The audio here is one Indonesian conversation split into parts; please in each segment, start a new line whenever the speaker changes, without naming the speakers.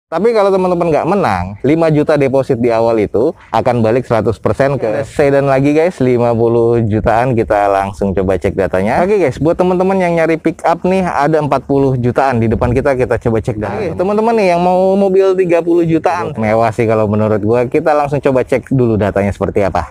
Tapi kalau teman-teman nggak menang, 5 juta deposit di awal itu akan balik 100% ke sedan lagi guys, 50 jutaan. Kita langsung coba cek datanya. Oke guys, buat teman-teman yang nyari pick up nih, ada 40 jutaan di depan kita coba cek datanya. Teman-teman nih yang mau mobil 30 jutaan, mewah sih kalau menurut gua. Kita langsung coba cek dulu datanya seperti apa.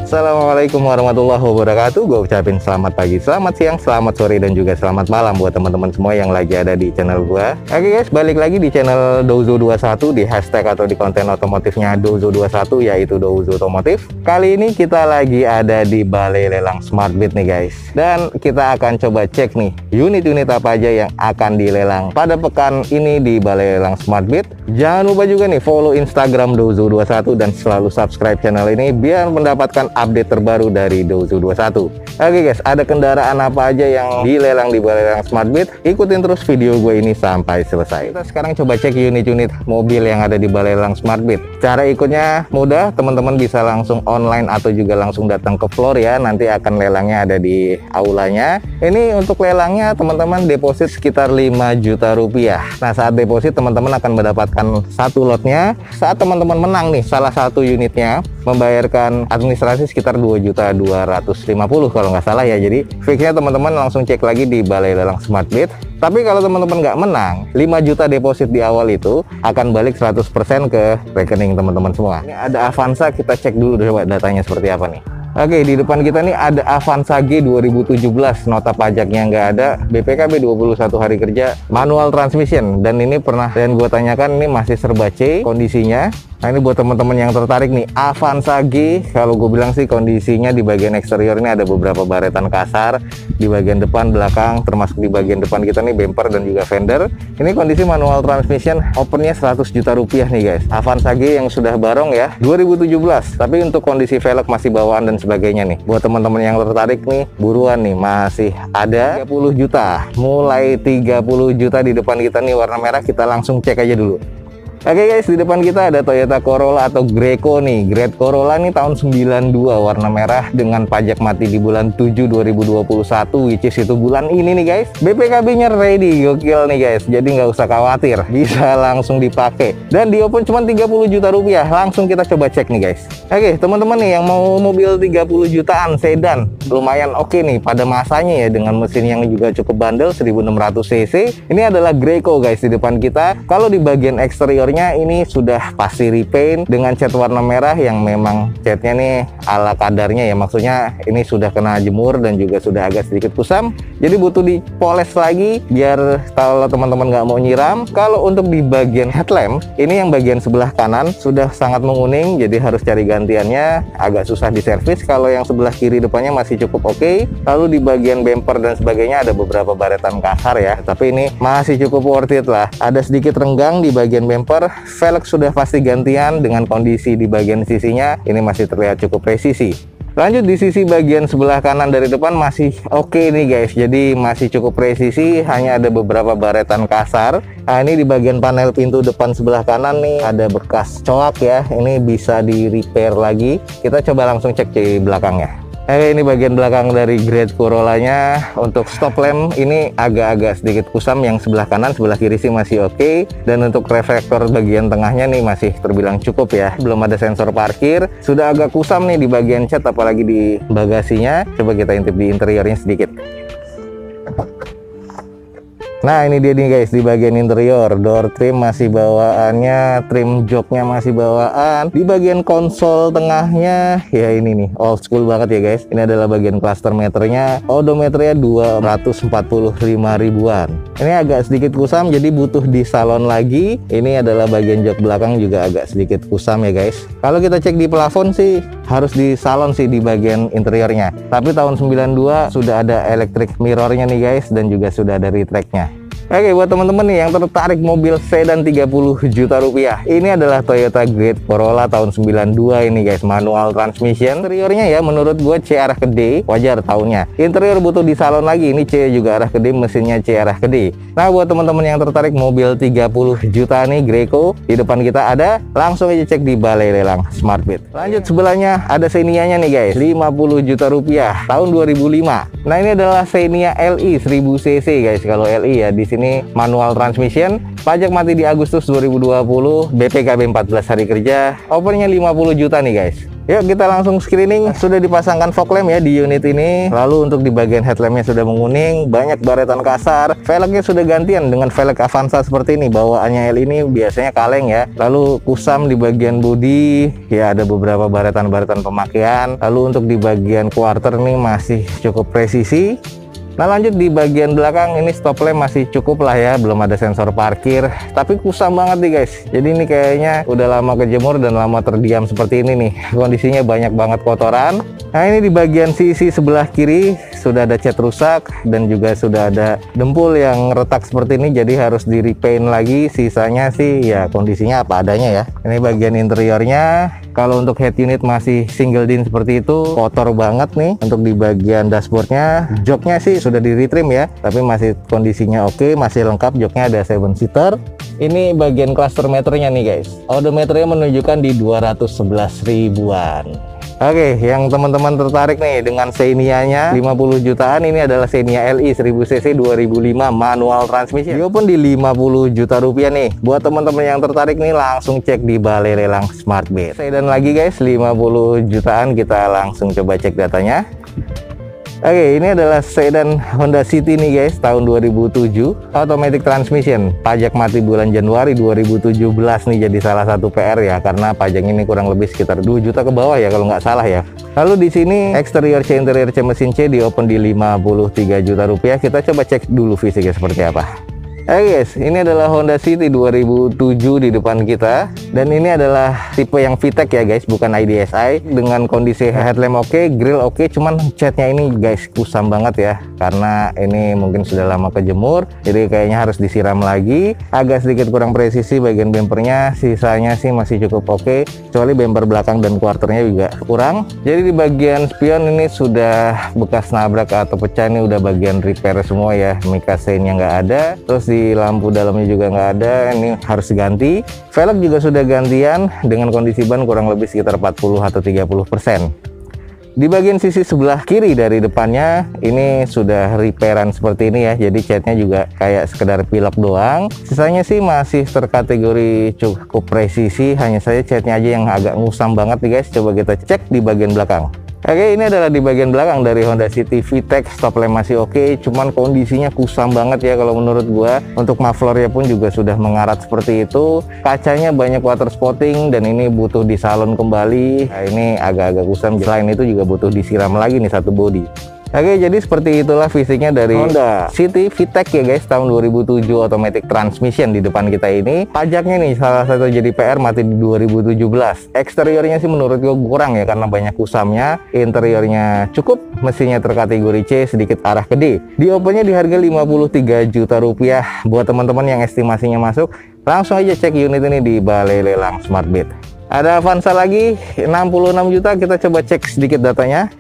Assalamualaikum warahmatullahi wabarakatuh. Gue ucapin selamat pagi, selamat siang, selamat sore, dan juga selamat malam buat teman-teman semua yang lagi ada di channel gue. Oke guys, balik lagi di channel Douzo21, di hashtag atau di konten otomotifnya Douzo21, yaitu Douzo Otomotif. Kali ini kita lagi ada di Balai Lelang Smartbeat nih guys, dan kita akan coba cek nih unit-unit apa aja yang akan dilelang pada pekan ini di Balai Lelang Smartbeat. Jangan lupa juga nih follow Instagram Douzo21 dan selalu subscribe channel ini biar mendapatkan update terbaru dari Douzo21. Oke guys, ada kendaraan apa aja yang dilelang di Balai Lelang Smartbeat? Ikutin terus video gue ini sampai selesai. Kita sekarang coba cek unit-unit mobil yang ada di Balai Lelang Smartbeat. Cara ikutnya mudah, teman-teman bisa langsung online atau juga langsung datang ke floor ya. Nanti akan lelangnya ada di aulanya. Ini untuk lelangnya teman-teman deposit sekitar 5 juta rupiah. Nah, saat deposit teman-teman akan mendapatkan satu lotnya. Saat teman-teman menang nih salah satu unitnya, membayarkan administrasi sekitar 2.250.000 kalau nggak salah ya. Jadi fixnya teman-teman langsung cek lagi di Balai Lelang Smartbeat. Tapi kalau teman-teman nggak menang, 5 juta deposit di awal itu akan balik 100% ke rekening teman-teman semua. Ini ada Avanza, kita cek dulu coba datanya seperti apa nih. Oke, di depan kita nih ada Avanza G 2017, nota pajaknya nggak ada, BPKB 21 hari kerja, manual transmission, dan ini pernah dan gue tanyakan ini masih serba C kondisinya. Nah, ini buat teman-teman yang tertarik nih, Avanza G, kalau gue bilang sih kondisinya di bagian eksterior ini ada beberapa baretan kasar di bagian depan, belakang, termasuk di bagian depan kita nih bumper dan juga fender. Ini kondisi manual transmission, opennya 100 juta rupiah nih guys. Avanza G yang sudah barong ya, 2017. Tapi untuk kondisi velg masih bawaan dan sebagainya nih. Buat teman-teman yang tertarik nih, buruan nih, masih ada 30 juta. Mulai 30 juta di depan kita nih warna merah, kita langsung cek aja dulu. Oke guys, di depan kita ada Toyota Corolla atau Greco nih. Great Corolla nih tahun 92, warna merah dengan pajak mati di bulan 7 2021, which is itu bulan ini nih guys. BPKB nya ready, gokil nih guys. Jadi nggak usah khawatir, bisa langsung dipakai. Dan di open cuma 30 juta rupiah. Langsung kita coba cek nih guys. Oke teman-teman nih yang mau mobil 30 jutaan sedan, lumayan oke nih pada masanya ya, dengan mesin yang juga cukup bandel 1600 cc. Ini adalah Greco guys di depan kita. Kalau di bagian eksterior ini sudah pasti repaint dengan cat warna merah yang memang catnya nih ala kadarnya ya, maksudnya ini sudah kena jemur dan juga sudah agak sedikit kusam, jadi butuh dipoles lagi biar kalau teman-teman nggak mau nyiram. Kalau untuk di bagian headlamp ini yang bagian sebelah kanan sudah sangat menguning, jadi harus cari gantiannya, agak susah diservis. Kalau yang sebelah kiri depannya masih cukup oke. Lalu di bagian bumper dan sebagainya ada beberapa baretan kasar ya, tapi ini masih cukup worth it lah. Ada sedikit renggang di bagian bumper. Velg sudah pasti gantian, dengan kondisi di bagian sisinya ini masih terlihat cukup presisi. Lanjut di sisi bagian sebelah kanan dari depan masih oke nih guys, jadi masih cukup presisi, hanya ada beberapa baretan kasar. Nah, ini di bagian panel pintu depan sebelah kanan nih ada bekas coak ya, ini bisa di repair lagi. Kita coba langsung cek di belakangnya. Ini bagian belakang dari Great Corolla-nya. Untuk stop lamp ini agak-agak sedikit kusam, yang sebelah kanan, sebelah kiri sih masih oke. Dan untuk reflektor bagian tengahnya nih masih terbilang cukup ya. Belum ada sensor parkir. Sudah agak kusam nih di bagian cat, apalagi di bagasinya. Coba kita intip di interiornya sedikit. Nah, ini dia nih guys, di bagian interior door trim masih bawaannya, trim joknya masih bawaan. Di bagian konsol tengahnya ya ini nih old school banget ya guys. Ini adalah bagian cluster meternya, odometernya 245 ribuan. Ini agak sedikit kusam, jadi butuh di salon lagi. Ini adalah bagian jok belakang juga agak sedikit kusam ya guys. Kalau kita cek di plafon sih harus di salon sih di bagian interiornya. Tapi tahun 92 sudah ada electric mirrornya nih guys, dan juga sudah ada retract-nya. Oke, buat teman-teman nih yang tertarik mobil sedan 30 juta rupiah, ini adalah Toyota Great Corolla tahun 92 ini guys, manual transmission. Interiornya ya menurut gue C arah ke D, wajar tahunnya. Interior butuh di salon lagi, ini C juga arah ke D, mesinnya C arah ke D. Nah, buat teman-teman yang tertarik mobil 30 juta nih Greco, di depan kita ada, langsung aja cek di Balai Lelang Smartbit. Lanjut sebelahnya ada Xenia-nya nih guys, 50 juta rupiah tahun 2005. Nah, ini adalah Xenia LI 1000 cc guys. Kalau LI ya di sini manual transmission, pajak mati di Agustus 2020, BPKB 14 hari kerja, overnya 50 juta nih guys. Yuk kita langsung screening. Sudah dipasangkan fog lamp ya di unit ini. Lalu untuk di bagian headlampnya sudah menguning, banyak baretan kasar. Velgnya sudah gantian dengan velg Avanza seperti ini. Bawaannya L ini biasanya kaleng ya. Lalu kusam di bagian bodi ya, ada beberapa baretan-baretan pemakaian. Lalu untuk di bagian quarter nih masih cukup presisi. Nah, lanjut di bagian belakang ini stop lamp masih cukup lah ya, belum ada sensor parkir, tapi kusam banget nih guys. Jadi ini kayaknya udah lama kejemur dan lama terdiam seperti ini nih. Kondisinya banyak banget kotoran. Nah, ini di bagian sisi sebelah kiri sudah ada cat rusak dan juga sudah ada dempul yang retak seperti ini, jadi harus di repaint lagi. Sisanya sih ya kondisinya apa adanya ya. Ini bagian interiornya. Kalau untuk head unit masih single din seperti itu, kotor banget nih. Untuk di bagian dashboardnya, joknya sih sudah di retrim ya, tapi masih kondisinya oke, masih lengkap. Joknya ada 7-seater. Ini bagian cluster meternya nih guys, odometernya menunjukkan di 211 ribuan. Oke, yang teman-teman tertarik nih dengan Xenia-nya 50 jutaan, ini adalah Xenia LI 1000 cc 2005 manual transmission. Dia pun di 50 juta rupiah nih. Buat teman-teman yang tertarik nih langsung cek di Balai Lelang Smartbit. Sedan lagi guys, 50 jutaan, kita langsung coba cek datanya. Oke, ini adalah sedan Honda City nih guys, tahun 2007, automatic transmission. Pajak mati bulan Januari 2017 nih, jadi salah satu PR ya, karena pajak ini kurang lebih sekitar 2 juta ke bawah ya kalau nggak salah ya. Lalu di sini eksterior C, interior C, mesin C di open di 53 juta rupiah. Kita coba cek dulu fisiknya seperti apa. Oke guys, ini adalah Honda City 2007 di depan kita, dan ini adalah tipe yang VTEC ya guys, bukan IDSI. Dengan kondisi headlamp oke, grill oke, cuman catnya ini guys kusam banget ya, karena ini mungkin sudah lama kejemur, jadi kayaknya harus disiram lagi. Agak sedikit kurang presisi bagian bempernya, sisanya sih masih cukup oke, kecuali bemper belakang dan quarternya juga kurang. Jadi di bagian spion ini sudah bekas nabrak atau pecah, ini udah bagian repair semua ya, mica chainnya nggak ada, terus di lampu dalamnya juga nggak ada, ini harus diganti. Velg juga sudah gantian dengan kondisi ban kurang lebih sekitar 40 atau 30%. Di bagian sisi sebelah kiri dari depannya ini sudah repairan seperti ini ya, jadi catnya juga kayak sekedar pilok doang. Sisanya sih masih terkategori cukup presisi, hanya saja catnya aja yang agak ngusam banget nih guys. Coba kita cek di bagian belakang. Oke, ini adalah di bagian belakang dari Honda City VTEC. Stop lamp masih oke, cuman kondisinya kusam banget ya kalau menurut gua. Untuk mufflernya pun juga sudah mengarat seperti itu. Kacanya banyak water spotting dan ini butuh di salon kembali. Nah, ini agak-agak kusam. Selain itu juga butuh disiram lagi nih satu bodi. Oke, jadi seperti itulah fisiknya dari Honda City VTEC ya guys, tahun 2007 automatic transmission di depan kita ini. Pajaknya nih salah satu jadi PR mati di 2017. Eksteriornya sih menurut gue kurang ya, karena banyak kusamnya. Interiornya cukup, mesinnya terkategori C, sedikit arah ke D. Di opennya di harga 53 juta rupiah. Buat teman-teman yang estimasinya masuk, langsung aja cek unit ini di Balai Lelang Smartbit. Ada Avanza lagi 66 juta, kita coba cek sedikit datanya.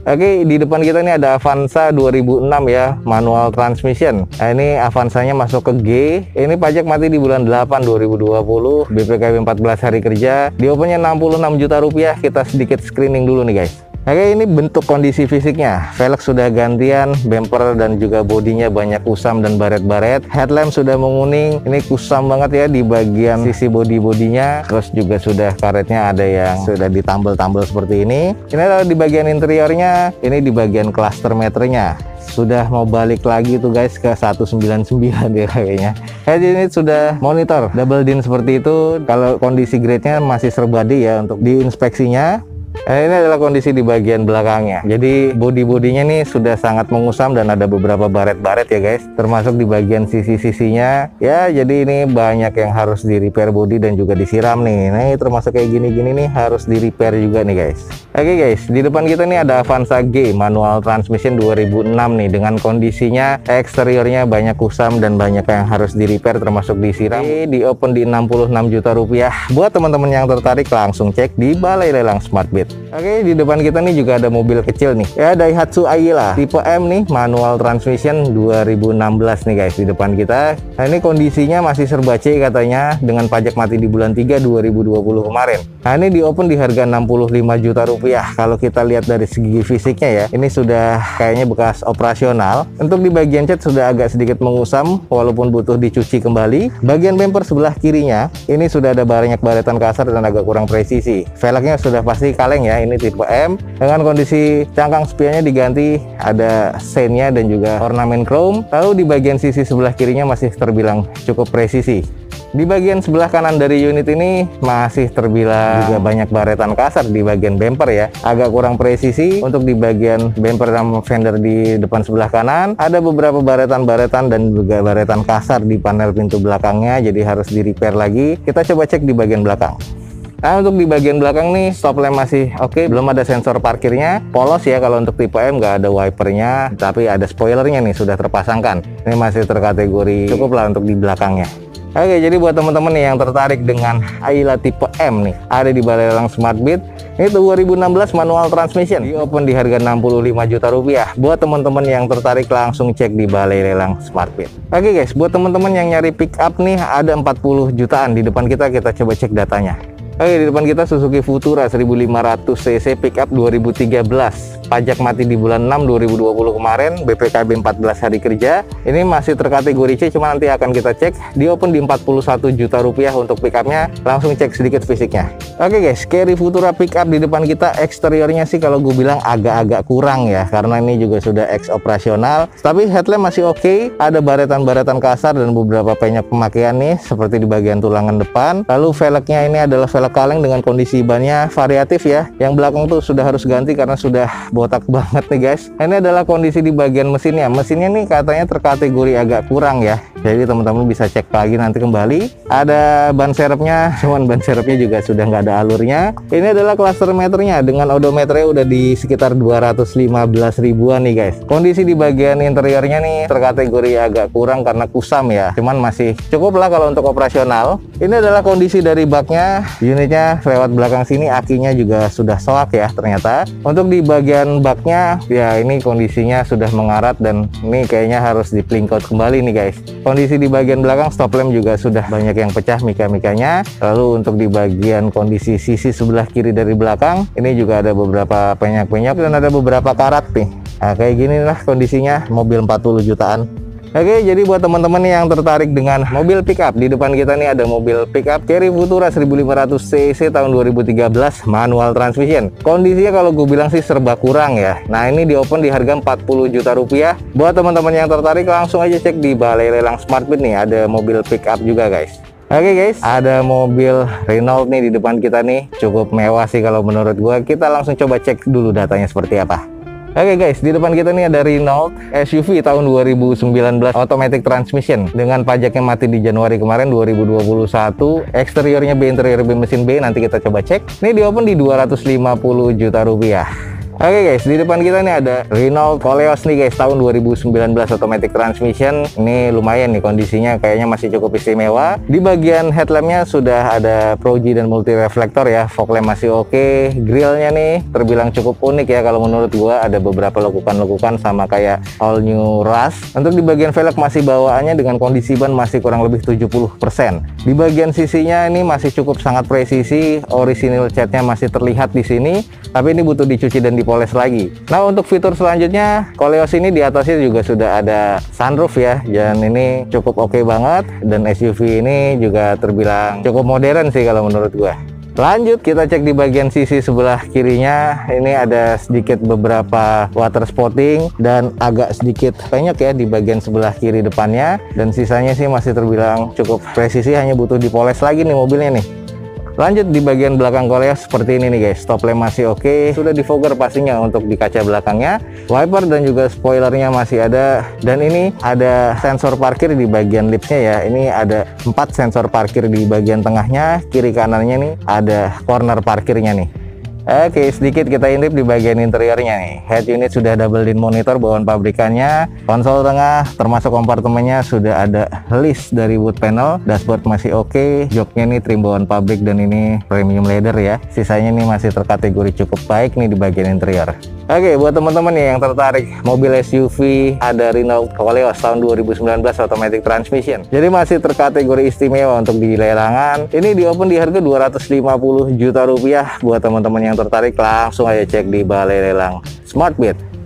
Oke, di depan kita ini ada Avanza 2006 ya, manual transmission. Nah, ini Avanzanya masuk ke G. Ini pajak mati di bulan 8 2020, BPKB 14 hari kerja. Di opennya 66 juta rupiah. Kita sedikit screening dulu nih guys. Oke, ini bentuk kondisi fisiknya. Velg sudah gantian, bumper dan juga bodinya banyak kusam dan baret-baret. Headlamp sudah menguning. Ini kusam banget ya di bagian sisi bodinya. Terus juga sudah karetnya ada yang sudah ditambal-tambal seperti ini. Ini adalah di bagian interiornya. Ini di bagian cluster meternya. Sudah mau balik lagi tuh guys ke 199 ya kayaknya. Head unit sudah monitor double din seperti itu. Kalau kondisi grade-nya masih serba D ya untuk diinspeksinya. Ini adalah kondisi di bagian belakangnya. Jadi bodi-bodinya nih sudah sangat mengusam dan ada beberapa baret-baret ya guys. Termasuk di bagian sisi-sisinya. Ya, jadi ini banyak yang harus di repair bodi dan juga disiram nih. Nah, ini termasuk kayak gini-gini nih harus di repair juga nih guys. Oke guys, di depan kita nih ada Avanza G manual transmission 2006 nih, dengan kondisinya eksteriornya banyak kusam dan banyak yang harus di repair termasuk disiram. Di open di 66 juta rupiah. Buat teman-teman yang tertarik langsung cek di Balai Lelang Smart Beat. Oke, di depan kita nih juga ada mobil kecil nih. Ya, Daihatsu Ayla tipe M nih, manual transmission 2016 nih guys di depan kita. Nah, ini kondisinya masih serba C katanya, dengan pajak mati di bulan 3 2020 kemarin. Nah, ini di open di harga 65 juta rupiah. Kalau kita lihat dari segi fisiknya ya, ini sudah kayaknya bekas operasional. Untuk di bagian cat sudah agak sedikit mengusam walaupun butuh dicuci kembali. Bagian bumper sebelah kirinya ini sudah ada banyak baretan kasar dan agak kurang presisi. Velgnya sudah pasti kaleng ya, ini tipe M. Dengan kondisi cangkang spionnya diganti, ada seinnya dan juga ornamen chrome. Lalu di bagian sisi sebelah kirinya masih terbilang cukup presisi. Di bagian sebelah kanan dari unit ini masih terbilang juga banyak baretan kasar di bagian bumper ya, agak kurang presisi. Untuk di bagian bumper dan fender di depan sebelah kanan ada beberapa baretan-baretan dan juga baretan kasar di panel pintu belakangnya, jadi harus di repair lagi. Kita coba cek di bagian belakang. Nah, untuk di bagian belakang nih stop lamp masih oke, belum ada sensor parkirnya, polos ya. Kalau untuk tipe M nggak ada wipernya, tapi ada spoilernya nih sudah terpasangkan. Ini masih terkategori cukup lah untuk di belakangnya. Oke, jadi buat teman-teman nih yang tertarik dengan Ayla tipe M nih, ada di Balai Lelang Smart Beat. Ini 2016 manual transmission, di open di harga 65 juta rupiah. Buat teman-teman yang tertarik langsung cek di Balai Lelang Smart Beat. Oke guys, buat teman-teman yang nyari pick up nih, ada 40 jutaan di depan kita coba cek datanya. Oke, di depan kita Suzuki Futura 1500 cc pickup 2013. Pajak mati di bulan 6 2020 kemarin, BPKB 14 hari kerja. Ini masih terkategori C, cuma nanti akan kita cek. Di open di 41 juta rupiah untuk pickupnya. Langsung cek sedikit fisiknya. Oke guys, carry Futura pickup di depan kita. Eksteriornya sih kalau gue bilang agak-agak kurang ya, karena ini juga sudah ex operasional. Tapi headlamp masih oke. Ada baretan-baretan kasar dan beberapa penyok pemakaian nih, seperti di bagian tulangan depan. Lalu velgnya ini adalah velg kaleng dengan kondisi bannya variatif ya. Yang belakang tuh sudah harus ganti karena sudah botak banget nih guys. Ini adalah kondisi di bagian mesinnya. Mesinnya nih katanya terkategori agak kurang ya. Jadi teman-teman bisa cek lagi nanti kembali. Ada ban serepnya, cuman ban serepnya juga sudah nggak ada alurnya. Ini adalah cluster meternya dengan odometernya udah di sekitar 215 ribuan nih guys. Kondisi di bagian interiornya nih terkategori agak kurang karena kusam ya. Cuman masih cukup lah kalau untuk operasional. Ini adalah kondisi dari baknya. Unitnya lewat belakang sini, akinya juga sudah soak ya ternyata. Untuk di bagian baknya ya ini kondisinya sudah mengarat dan ini kayaknya harus di plingkout kembali nih guys. Kondisi di bagian belakang stop lamp juga sudah banyak yang pecah mika-mikanya. Lalu untuk di bagian kondisi sisi sebelah kiri dari belakang ini juga ada beberapa penyok-penyok dan ada beberapa karat nih. Nah, kayak gini lah kondisinya mobil 40 jutaan. Oke, jadi buat teman-teman yang tertarik dengan mobil pickup, di depan kita nih ada mobil pickup Carry Futura 1500 cc tahun 2013 manual transmission. Kondisinya kalau gue bilang sih serba kurang ya. Nah, ini di open di harga 40 juta rupiah. Buat teman-teman yang tertarik langsung aja cek di Balai Lelang Smart Beat nih, ada mobil pickup juga guys. Oke guys, ada mobil Renault nih di depan kita nih, cukup mewah sih kalau menurut gue. Kita langsung coba cek dulu datanya seperti apa. Oke guys, di depan kita nih ada Renault SUV tahun 2019 automatic transmission dengan pajaknya mati di Januari kemarin 2021. Eksteriornya B, interior B, mesin B, nanti kita coba cek. Ini di open di 250 juta rupiah. Oke guys, di depan kita nih ada Renault Koleos nih guys, tahun 2019 automatic transmission. Ini lumayan nih kondisinya, kayaknya masih cukup istimewa. Di bagian headlampnya sudah ada Pro-G dan multi reflektor ya. Fog lamp masih oke. Grillnya nih terbilang cukup unik ya kalau menurut gua. Ada beberapa lekukan-lekukan sama kayak all new Rush. Untuk di bagian velg masih bawaannya dengan kondisi ban masih kurang lebih 70%. Di bagian sisinya ini masih cukup sangat presisi. Original catnya masih terlihat di sini, tapi ini butuh dicuci dan dipoles lagi. Nah, untuk fitur selanjutnya Koleos ini di atasnya juga sudah ada sunroof ya, dan ini cukup oke banget. Dan SUV ini juga terbilang cukup modern sih kalau menurut gua. Lanjut kita cek di bagian sisi sebelah kirinya. Ini ada sedikit beberapa water spotting dan agak sedikit penyok ya di bagian sebelah kiri depannya. Dan sisanya sih masih terbilang cukup presisi, hanya butuh dipoles lagi nih mobilnya nih. Lanjut di bagian belakang Koleos seperti ini nih guys, stop lamp masih oke, sudah di fogger pastinya untuk di kaca belakangnya, wiper dan juga spoilernya masih ada, dan ini ada sensor parkir di bagian lipsnya ya. Ini ada 4 sensor parkir di bagian tengahnya, kiri kanannya nih ada corner parkirnya nih. Oke, sedikit kita intip di bagian interiornya nih. Head unit sudah double din monitor bawaan pabrikannya. Konsol tengah termasuk kompartemennya sudah ada list dari wood panel. Dashboard masih oke. Joknya nih trim bawaan pabrik dan ini premium leather ya. Sisanya nih masih terkategori cukup baik nih di bagian interior. Oke, buat teman-teman nih yang tertarik mobil SUV ada Renault Koleos tahun 2019 automatic transmission. Jadi masih terkategori istimewa untuk di lelangan. Ini di open di harga 250 juta rupiah. Buat teman-teman yang tertarik langsung aja cek di Balai Lelang SmartBit.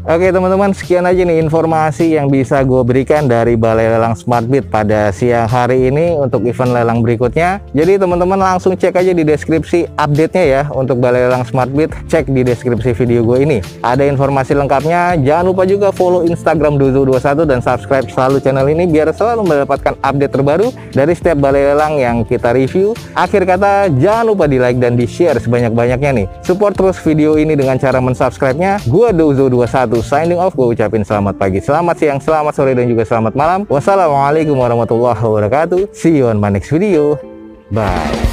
Oke teman-teman, sekian aja nih informasi yang bisa gue berikan dari Balai Lelang SmartBit pada siang hari ini untuk event lelang berikutnya. Jadi teman-teman langsung cek aja di deskripsi update-nya ya untuk Balai Lelang SmartBit. Cek di deskripsi video gue ini, ada informasi lengkapnya. Jangan lupa juga follow Instagram Dozo21 dan subscribe selalu channel ini biar selalu mendapatkan update terbaru dari setiap balai lelang yang kita review. Akhir kata, jangan lupa di like dan di share sebanyak-banyaknya nih. Support terus video ini dengan cara mensubscribe-nya. Gue Dozo21 signing off. Gue ucapin selamat pagi, selamat siang, selamat sore, dan juga selamat malam. Wassalamualaikum warahmatullahi wabarakatuh. See you on my next video. Bye.